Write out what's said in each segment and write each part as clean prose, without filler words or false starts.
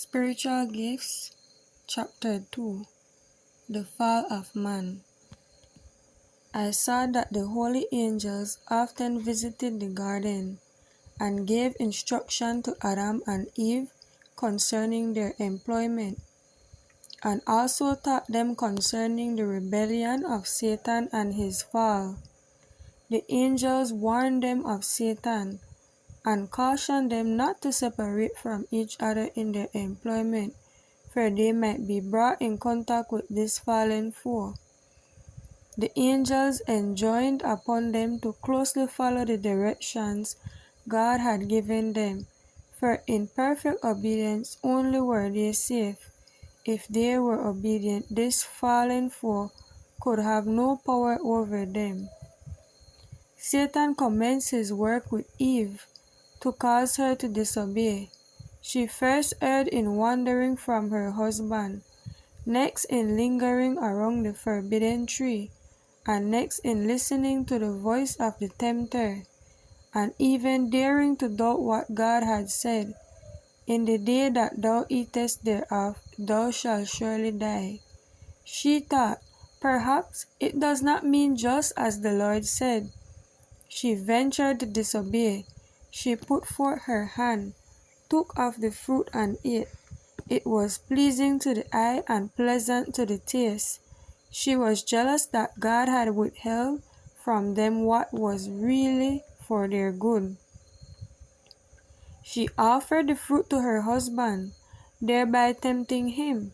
Spiritual Gifts, Chapter 2. The Fall of Man. I saw that the holy angels often visited the garden and gave instruction to Adam and Eve concerning their employment, and also taught them concerning the rebellion of Satan and his fall. The angels warned them of Satan and cautioned them not to separate from each other in their employment, for they might be brought in contact with this fallen foe. The angels enjoined upon them to closely follow the directions God had given them, for in perfect obedience only were they safe. If they were obedient, this fallen foe could have no power over them. Satan commenced his work with Eve to cause her to disobey. She first erred in wandering from her husband, next in lingering around the forbidden tree, and next in listening to the voice of the tempter, and even daring to doubt what God had said. In the day that thou eatest thereof, thou shalt surely die. She thought, perhaps it does not mean just as the Lord said. She ventured to disobey. She put forth her hand, took of the fruit and ate. It was pleasing to the eye and pleasant to the taste. She was jealous that God had withheld from them what was really for their good. She offered the fruit to her husband, thereby tempting him.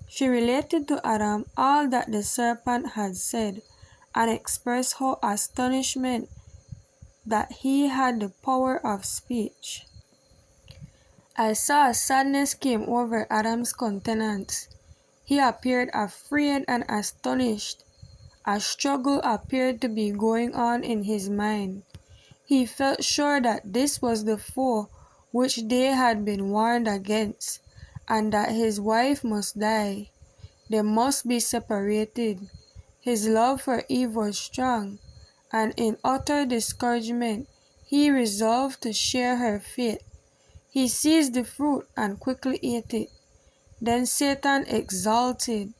She related to Adam all that the serpent had said, and expressed her astonishment that he had the power of speech. I saw a sadness came over Adam's countenance. He appeared afraid and astonished. A struggle appeared to be going on in his mind. He felt sure that this was the foe which they had been warned against, and that his wife must die. They must be separated. His love for Eve was strong, and in utter discouragement he resolved to share her fate. He seized the fruit and quickly ate it. Then Satan exulted.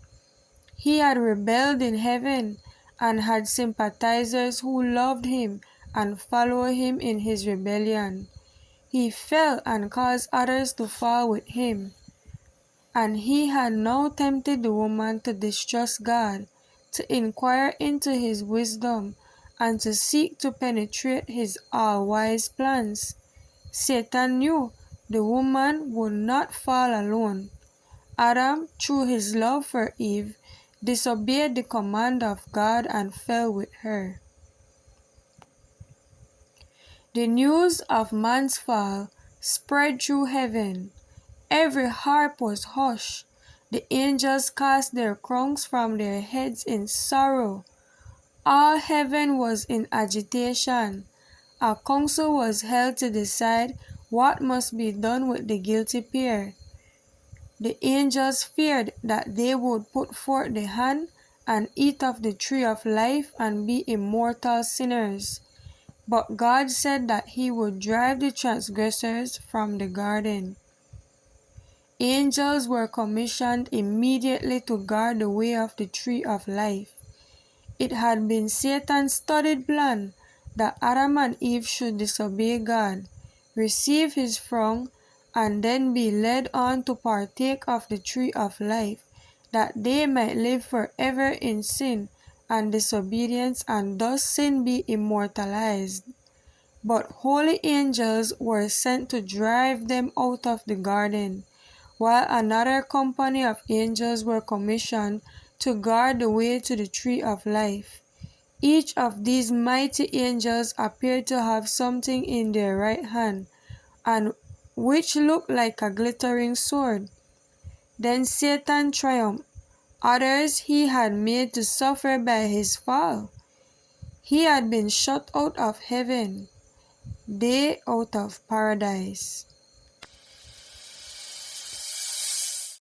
He had rebelled in heaven and had sympathizers who loved him and followed him in his rebellion. He fell and caused others to fall with him. And he had now tempted the woman to distrust God, to inquire into his wisdom, and to seek to penetrate his all-wise plans. Satan knew the woman would not fall alone. Adam, through his love for Eve, disobeyed the command of God and fell with her. The news of man's fall spread through heaven. Every harp was hushed. The angels cast their crowns from their heads in sorrow. All heaven was in agitation. A council was held to decide what must be done with the guilty pair. The angels feared that they would put forth the hand and eat of the tree of life and be immortal sinners. But God said that he would drive the transgressors from the garden. Angels were commissioned immediately to guard the way of the tree of life. It had been Satan's studied plan that Adam and Eve should disobey God, receive his frown, and then be led on to partake of the tree of life, that they might live forever in sin and disobedience, and thus sin be immortalized. But holy angels were sent to drive them out of the garden, while another company of angels were commissioned to guard the way to the tree of life. Each of these mighty angels appeared to have something in their right hand, and which looked like a glittering sword. Then Satan triumphed. Others he had made to suffer by his fall. He had been shut out of heaven, they out of paradise.